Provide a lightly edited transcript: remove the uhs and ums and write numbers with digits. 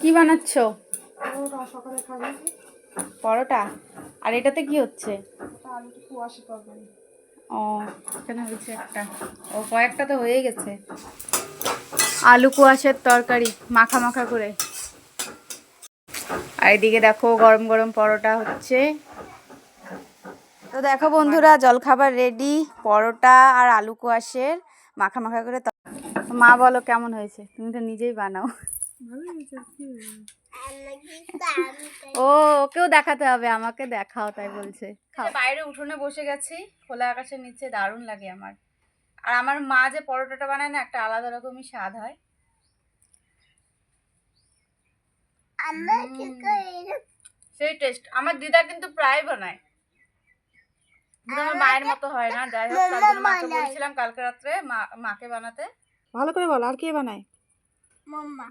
কি বানাচ্ছো? পরোটা সকালে খাবে। পরোটা। আর এটাতে কি হচ্ছে? আলু কুয়াশা তরকারি। ও এখানে হয়েছে একটা, ও কয়েকটা তো হয়ে গেছে। আলু কুয়াশের তরকারি মাখা মাখা করে। আর এদিকে দেখো গরম গরম পরোটা হচ্ছে। তো দেখো বন্ধুরা, জলখাবার রেডি, পরোটা আর আলু কুয়াশের মাখা মাখা করে। মা বলো কেমন হয়েছে? তুমি তো নিজেই বানাও। ও ওকেও দেখাতে হবে, আমাকে দেখাও তাই বলছে। বাইরে উঠোনে বসে গেছি, খোলা আকাশের নিচে, দারুণ লাগে আমার। আর আমার মা যে পরোটাটা বানায় না, একটা আলাদা রকমই স্বাদ হয়। সেই টেস্ট আমার দিদা কিন্তু প্রায় বানায়। আমার মায়ের মতো হয় না, যাই হোক তার জন্য মাকে বলছিলাম কালকে রাত্রে মাকে বানাতে। ভালো করে বল, আর কে বানায়? মাম্মা।